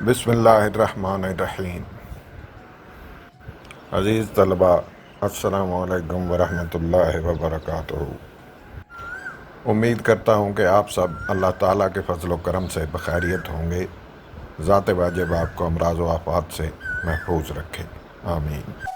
بسم اللہ الرحمن الرحیم۔ عزیز طلباء، السلام علیکم ورحمۃ اللہ وبرکاتہ۔ امید کرتا ہوں کہ آپ سب اللہ تعالیٰ کے فضل و کرم سے بخیریت ہوں گے۔ ذات واجب آپ کو امراض و آفات سے محفوظ رکھے، آمین۔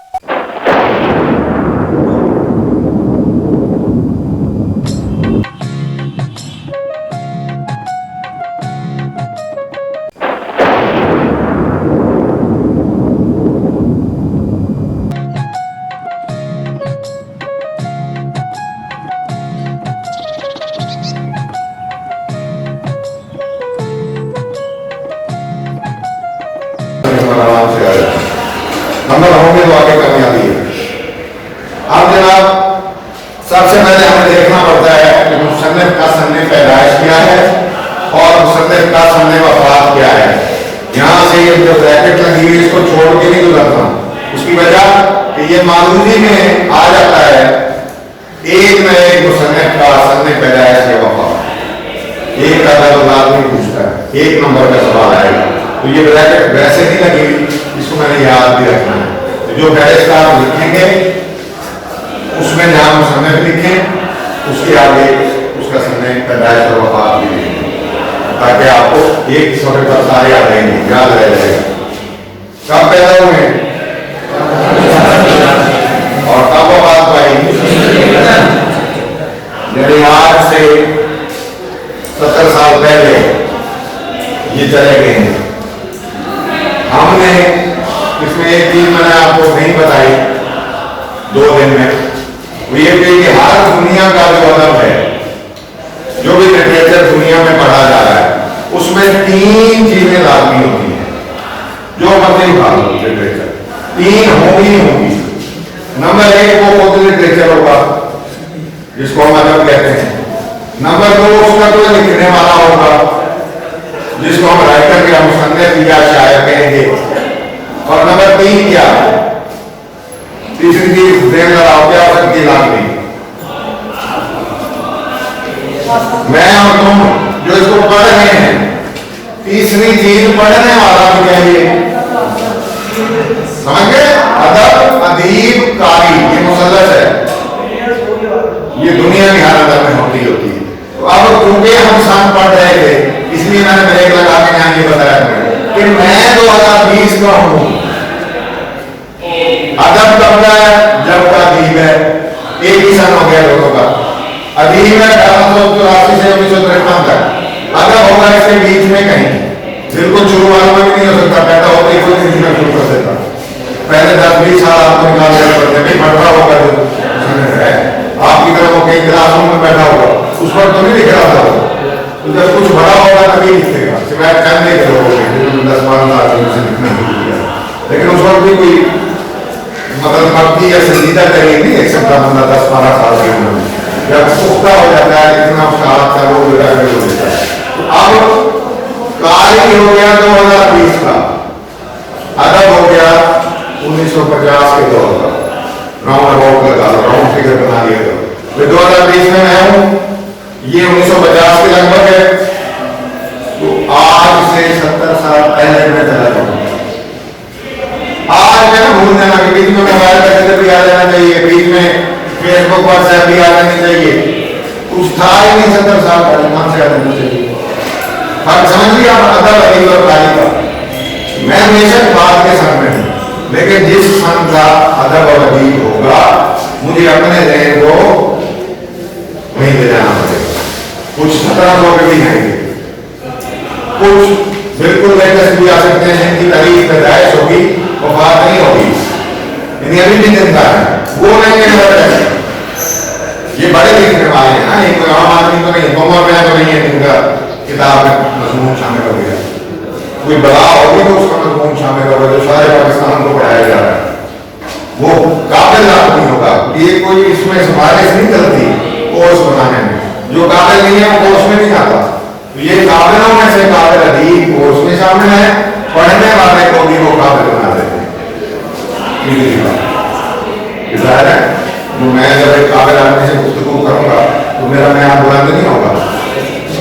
نمبر ہوں گے تو آگے کامیابی ہے۔ اب جناب سب سے پہلے ہمیں دیکھنا پڑتا ہے کہ مصنف کا سن پیدائش کیا ہے اور مصنف کا سن وفات کیا ہے۔ یہاں سے یہ جو بریکٹ لگی ہوئی اس کو چھوڑ کے نہیں گزرتا، اس کی وجہ کہ یہ معلومی میں آ جاتا ہے ایک نہ ایک مصنف کا سن پیدائش یا وفات، ایک کا لازمی پوچھتا ہے، ایک نمبر کا سوال آئے گا۔ تو یہ بریکٹ ویسے نہیں لگی ہوئی، اس کو میں نے یاد بھی رکھنا ہے۔ جو فہرست آپ لکھیں گے اس میں جہاں مصنف لکھیں اس کے آگے اس کا سن پیدائش اور وفات بھی لکھیں، تاکہ آپ کو ایک صفحے پر سارے آ جائیں گے، یاد رہ جائے گا۔ کب پیدا ہوئے اور کب وفات پائی؟ یعنی آج سے 70 سال پہلے یہ چلے گئے ہیں۔ ہم نے اس میں ایک چیز میں نے آپ کو نہیں بتائی 2 دن میں، وہ یہ کہ ہر دنیا کا جو ادب ہے، جو بھی لٹریچر دنیا میں پڑھا جا رہا ہے، اس میں 3 چیزیں لازمی ہوتی ہیں۔ جو مرضی اٹھا لو لٹریچر، 3 ہوں گی۔ نمبر 1 وہ خود لٹریچر ہوگا جس کو ہم ادب کہتے ہیں۔ نمبر 2 اس کا جو لکھنے والا ہوگا جس کو ہم رائٹر یا مصنف یا شاعر کہیں گے۔ اور نمبر 3 کیا ہے؟ تیسری چیز دین لڑاؤ کیا ہو سکتی ہے لازمی؟ میں اور تم جو اس کو پڑھ رہے ہیں، تیسری چیز پڑھنے والا بھی چاہیے، سمجھ گئے؟ ادب، ادیب، قاری، یہ مثلث ہے، یہ دنیا کی ہر ادب میں ہوتی ہے۔ تو اب کیونکہ ہم سن پڑھ رہے تھے اس لیے میں نے بریک لگا کے یہاں یہ بتایا کہ میں 2020 کا ہوں۔ ادب کب کا ہے؟ جب کا ادیب ہے، ایک ہی سن ہو گیا دونوں کا۔ ادیب ہے 1884 سے 1953 تک، ادب ہوگا اس کے بیچ میں کہیں، بالکل شروع والوں میں بھی نہیں ہو سکتا، پیدا ہوتے ہی کوئی کسی میں شروع کر دیتا۔ پہلے 10-20 سال آپ کو نکال دینا پڑتے ہیں، پڑھ رہا ہوگا جو ہے آپ کی طرف وہ کئی کلاس روم میں بیٹھا ہوگا، اس پر تو نہیں لکھ رہا تھا، تو جب کچھ بڑا ہوگا تبھی لکھے گا، سوائے چند کے لوگوں کے 10-12 سال سے لکھنا شروع کیا۔ لیکن اس وقت بھی کوئی مطلب مکتی یا سنجیدہ تحریر نہیں ایک سکتا بندہ 10-12 سال کی عمر میں، جب پختہ ہو جاتا ہے اتنا استاد کا وہ جو ہے ہو دیتا ہے۔ اب قاری ہو گیا 2020 کا، ادب ہو گیا 1950 کے دور کا، راؤنڈ اباؤٹ لگا لو، راؤنڈ فگر بنا لیا کرو۔ 2020 میں میں ہوں، یہ 1950 کے لگ بھگ ہے، تو آج سے 70 سال پہلے میں چلا جاؤں۔ آج میں بھول جانا کہ بیچ میں موبائل کا جدر بھی آ جانا چاہیے، بیچ میں فیس بک واٹس ایپ بھی آ جانی چاہیے، کچھ تھا ہی نہیں 70 سال پہلے، من سے آ جانا چاہیے۔ فرق سمجھ لیا ادب، ادیب اور قاری کا۔ میں ہمیشہ بات کے سن میں ہوں، لیکن جس فن کا ادب اور ادیب ہوگا مجھے اپنے ذہن کو وہیں لے جانا پڑے گا۔ کچھ 17 لوگ بھی ہیں گے، کچھ بالکل لیٹسٹ بھی آ سکتے ہیں جن کی تاریخ پیدائش ہوگی وفات نہیں ہوگی، یعنی ابھی بھی زندہ ہے، وہ نہیں ہے۔ یہ بڑے لکھنے والے ہیں نا، یہ کوئی عام آدمی تو نہیں، بما میں تو نہیں ہے جن کا کتاب میں مضمون شامل ہو گیا۔ کوئی بلا ہوگی تو اس کا مضمون شامل ہوگا جو سارے پاکستان کو پڑھایا جا رہا ہے، وہ قابل آدمی ہوگا۔ یہ کوئی اس میں سفارش نہیں چلتی کورس بنانے میں، جو قابل نہیں ہے وہ کورس میں نہیں آتا۔ یہ قابلوں میں سے قابل ادیب کورس میں شامل ہے، پڑھنے والے کو بھی وہ قابل بنا دیتے ہیں۔ ظاہر ہے جو میں جب ایک قابل آدمی سے گفتگو کروں گا تو میرا معیار بلند نہیں ہوگا،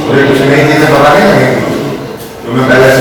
مجھے کچھ نئی چیزیں پتہ نہیں لگیں گی جو میں پہلے سے